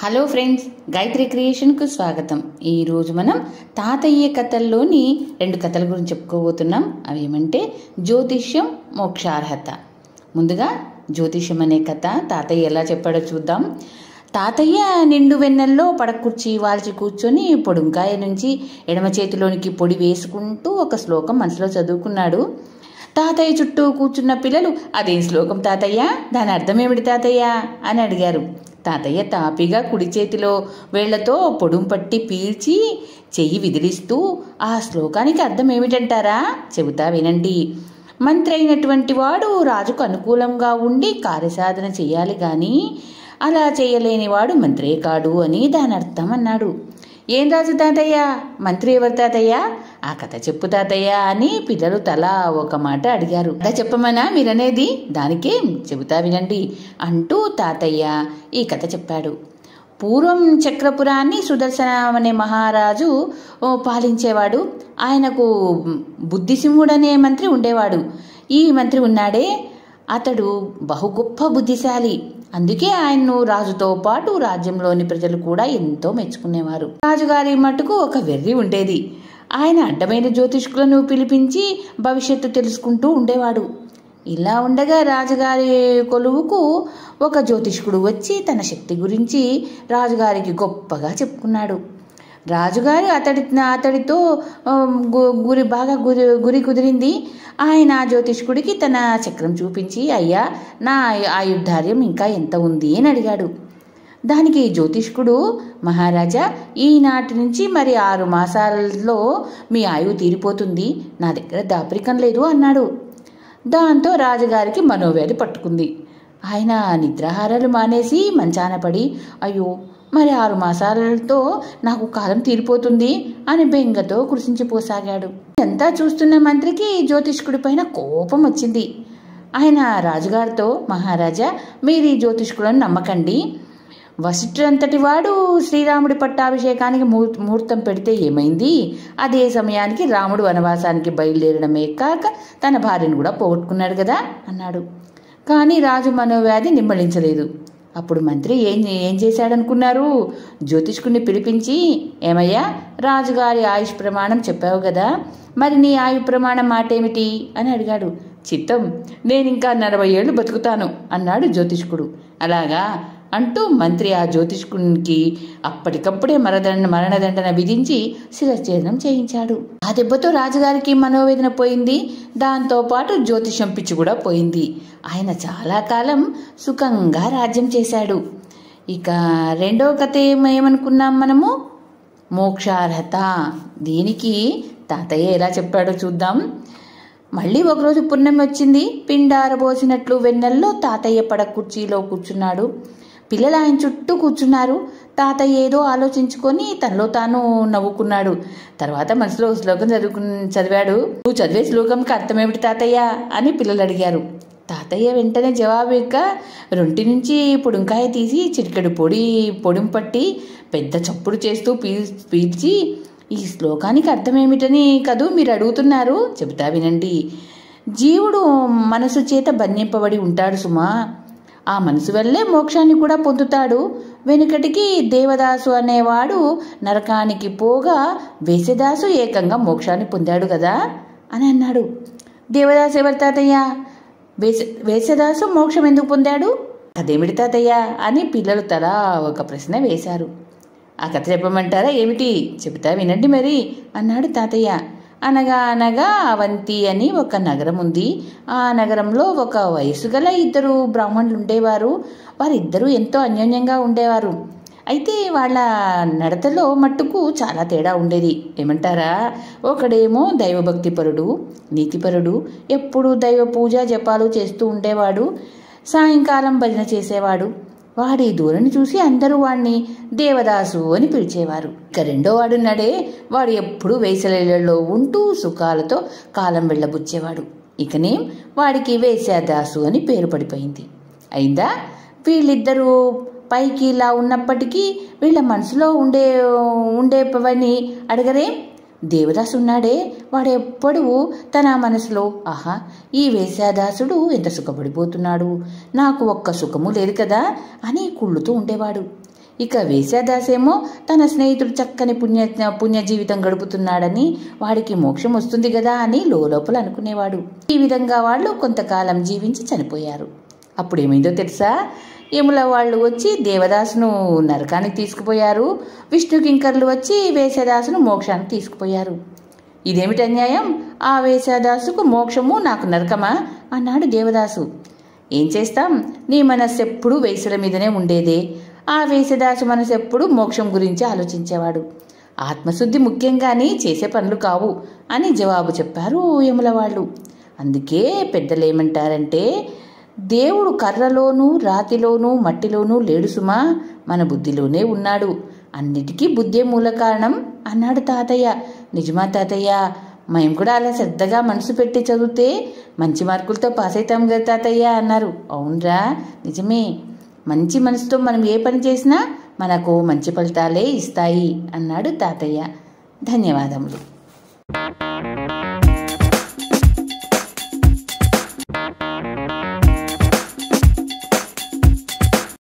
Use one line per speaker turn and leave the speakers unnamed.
Hello friends, Gayatri క్రియేషన్కు స్వాగతం. ఈరోజు మనం తాతయ్య కథల్లోని 2 కథల గురించి చెప్పుకోబోతున్నాం. అవి ఏమంటే జ్యోతిష్యం, మోక్షార్హత. ముందుగా జ్యోతిష్యం అనే కథ తాతయ్య ఎలా చెప్పాడో చూద్దాం. తాతయ్య నిండు వెన్నెల్లో పడకుర్చీ వాల్చి కూర్చొని పొడుంకాయ నుంచి ఎడమ చేతిలోనికి పొడి వేసుకుంటూ ఒక శ్లోకం మనసులో చదువుకున్నాడు. తాతయ్య చుట్టూ కూర్చున్న పిల్లలు, అదేం శ్లోకం తాతయ్య, దాని అర్థం ఏమిటి తాతయ్య అని అడిగారు. తాతయ్య తాపిగా కుడి చేతిలో వేళ్లతో పొడుం పట్టి పీల్చి చెయ్యి విదిలిస్తూ, ఆ శ్లోకానికి అర్థం ఏమిటంటారా, చెబుతా వినండి. మంత్రి అయినటువంటి వాడు రాజుకు అనుకూలంగా ఉండి కార్యసాధన చెయ్యాలి గాని అలా చేయలేని వాడు మంత్రే కాడు అని దాని అర్థం అన్నాడు. ఏం రాజు తాతయ్య, మంత్రి ఎవరు తాతయ్య, ఆ కథ చెప్పు తాతయ్య అని పిల్లలు తలా ఒక మాట అడిగారు. కథ చెప్పమనా మీరనేది, దానికేం, చెబుతా వినండి అంటూ తాతయ్య ఈ కథ చెప్పాడు. పూర్వం చక్రపురాన్ని సుదర్శన అనే మహారాజు పాలించేవాడు. ఆయనకు బుద్ధిసింహుడనే మంత్రి ఉండేవాడు. ఈ మంత్రి ఉన్నాడే, అతడు బహు గొప్ప బుద్ధిశాలి. అందుకే ఆయన్ను రాజుతో పాటు రాజ్యంలోని ప్రజలు కూడా ఎంతో మెచ్చుకునేవారు. రాజుగారి మటుకు ఒక వెర్రి ఉండేది. ఆయన అడ్డమైన జ్యోతిష్కులను పిలిపించి భవిష్యత్తు తెలుసుకుంటూ ఉండేవాడు. ఇలా ఉండగా రాజుగారి కొలువుకు ఒక జ్యోతిష్కుడు వచ్చి తన శక్తి గురించి రాజుగారికి గొప్పగా చెప్పుకున్నాడు. రాజుగారు అతడితో గురి కుదిరింది. ఆయన జ్యోతిష్కుడికి తన చక్రం చూపించి, అయ్యా, నా ఆయుర్ధార్యం ఇంకా ఎంత ఉంది అని అడిగాడు. దానికి జ్యోతిష్కుడు, మహారాజా, ఈనాటి నుంచి మరి 6 మాసాలలో మీ ఆయువు తీరిపోతుంది, నా దగ్గర దాపరికం లేదు అన్నాడు. దాంతో రాజుగారికి మనోవ్యాధి పట్టుకుంది. ఆయన నిద్రాహారాలు మానేసి మంచాన పడి, అయ్యో, మరి 6 మాసాలతో నాకు కాలం తీరిపోతుంది అని బెంగతో కృషించిపోసాగాడు. ఇదంతా చూస్తున్న మంత్రికి జ్యోతిష్కుడి పైన కోపం వచ్చింది. ఆయన రాజుగారితో, మహారాజా, మీరు ఈ జ్యోతిష్కులను నమ్మకండి. వశిష్ఠుడంతటి వాడు శ్రీరాముడి పట్టాభిషేకానికి ముహూర్తం పెడితే ఏమైంది, అదే సమయానికి రాముడు వనవాసానికి బయలుదేరడమే కాక తన భార్యను కూడా పోగొట్టుకున్నాడు కదా అన్నాడు. కానీ రాజు మనోవ్యాధి నిమ్మళించలేదు. అప్పుడు మంత్రి ఏం చేశాడనుకున్నారు, జ్యోతిష్కుడిని పిలిపించి, ఏమయ్యా, రాజుగారి ఆయుష్ ప్రమాణం చెప్పావు కదా, మరి నీ ఆయు ప్రమాణం మాటేమిటి అని అడిగాడు. చిత్తం, నేనింకా 40 ఏళ్ళు బతుకుతాను అన్నాడు జ్యోతిష్కుడు. అలాగా అంటూ మంత్రి ఆ జ్యోతిష్కునికి అప్పటికప్పుడే మరణదండన విధించి శిరఛేదనం చేయించాడు. ఆ దెబ్బతో రాజుగారికి మనోవేదన పోయింది. దాంతోపాటు జ్యోతిషం పిచ్చి కూడా పోయింది. ఆయన చాలా కాలం సుఖంగా రాజ్యం చేశాడు. ఇక 2వ కథ ఏమనుకున్నాం మనము, మోక్షార్హత. దీనికి తాతయ్య ఎలా చెప్పాడో చూద్దాం. మళ్ళీ ఒకరోజు పున్నమి వచ్చింది. పిండారబోసినట్లు వెన్నెల్లో తాతయ్య పడ కుర్చీలో కూర్చున్నాడు. పిల్లలు ఆయన చుట్టూ కూర్చున్నారు. తాతయ్య ఏదో ఆలోచించుకొని తనలో తాను నవ్వుకున్నాడు. తర్వాత మనసులో శ్లోకం చదివాడు. నువ్వు చదివే శ్లోకంకి అర్థమేమిటి తాతయ్య అని పిల్లలు అడిగారు. తాతయ్య వెంటనే జవాబు ఇక రొంటి నుంచి పొడుంకాయ తీసి చిటికెడు పొడిం పట్టి పెద్ద చప్పుడు చేస్తూ పీల్చి, ఈ శ్లోకానికి అర్థమేమిటని కదూ మీరు అడుగుతున్నారు, చెబుతా వినండి. జీవుడు మనసు చేత బంధింపబడి ఉంటాడు సుమా. ఆ మనసు వల్లే మోక్షాన్ని కూడా పొందుతాడు. వెనుకటికి దేవదాసు అనేవాడు నరకానికి పోగా వేసదాసు ఏకంగా మోక్షాన్ని పొందాడు కదా అని అన్నాడు. దేవదాసు ఎవరు తాతయ్య, వేసదాసు మోక్షం ఎందుకు పొందాడు, అదేమిటి తాతయ్య అని పిల్లలు తలా ఒక ప్రశ్న వేశారు. ఆ కథ చెప్పమంటారా ఏమిటి, చెబుతా వినండి మరి అన్నాడు తాతయ్య. అనగా అవంతి అని ఒక నగరం ఉంది. ఆ నగరంలో ఒక వయసు గల 2 బ్రాహ్మణులు ఉండేవారు. వారిద్దరూ ఎంతో అన్యోన్యంగా ఉండేవారు. అయితే వాళ్ళ నడతలో మట్టుకు చాలా తేడా ఉండేది. ఏమంటారా, ఒకడేమో దైవభక్తిపరుడు, నీతిపరుడు, ఎప్పుడూ దైవ పూజ జపాలు చేస్తూ ఉండేవాడు. సాయంకాలం భజన చేసేవాడు. వాడి ధోరణి చూసి అందరూ వాడిని దేవదాసు అని పిలిచేవారు. ఇక 2వ వాడున్నాడే, వాడు ఎప్పుడూ వేసలలో ఉంటూ సుఖాలతో కాలం వెళ్ళబుచ్చేవాడు. ఇకనేం వాడికి వేశ్యాదాసు అని పేరు పడిపోయింది. అయిందా, వీళ్ళిద్దరూ పైకి ఇలా ఉన్నప్పటికీ వీళ్ళ మనసులో ఉండేవని అడగరే. దేవదాసు ఉన్నాడే, వాడెప్పుడు తన మనసులో, ఆహా, ఈ వేశ్యాదాసుడు ఎంత సుఖపడిపోతున్నాడు, నాకు ఒక్క సుఖము లేదు కదా అని కుళ్ళుతూ ఉండేవాడు. ఇక వేశ్యాదాసేమో తన స్నేహితుడు చక్కని పుణ్య జీవితం గడుపుతున్నాడని వాడికి మోక్షం వస్తుంది కదా అని లోపల అనుకునేవాడు. ఈ విధంగా వాళ్ళు కొంతకాలం జీవించి చనిపోయారు. అప్పుడేమైందో తెలుసా? యముల వాళ్ళు వచ్చి దేవదాసును నరకానికి తీసుకుపోయారు. విష్ణు కింకర్లు వచ్చి వేశ్యాదాసును మోక్షానికి తీసుకుపోయారు. ఇదేమిటి అన్యాయం? ఆ వేశ్యాదాసుకు మోక్షము, నాకు నరకమా అన్నాడు దేవదాసు. ఏం చేస్తాం, నీ మనస్సు ఎప్పుడూ వేశ్యల మీదనే ఉండేదే. ఆ వేశ్యదాసు మనసు ఎప్పుడు మోక్షం గురించి ఆలోచించేవాడు. ఆత్మశుద్ధి ముఖ్యం కానీ చేసే పనులు కావు అని జవాబు చెప్పారు యముల వాళ్ళు. అందుకే పెద్దలేమంటారంటే, దేవుడు కర్రలోనూ రాతిలోనూ మట్టిలోనూ లేడు సుమా, మన బుద్ధిలోనే ఉన్నాడు. అన్నిటికీ బుద్ధే మూల కారణం అన్నాడు తాతయ్య. నిజమా తాతయ్య? మేము కూడా అలా శ్రద్ధగా మనసు పెట్టి చదివితే మంచి మార్కులతో పాస్ అవుతాం కదా తాతయ్య అన్నారు. అవునరా, నిజమే. మంచి మనసుతో మనం ఏ పని చేసినా మనకు మంచి ఫలితాలే ఇస్తాయి అన్నాడు తాతయ్య. ధన్యవాదములు.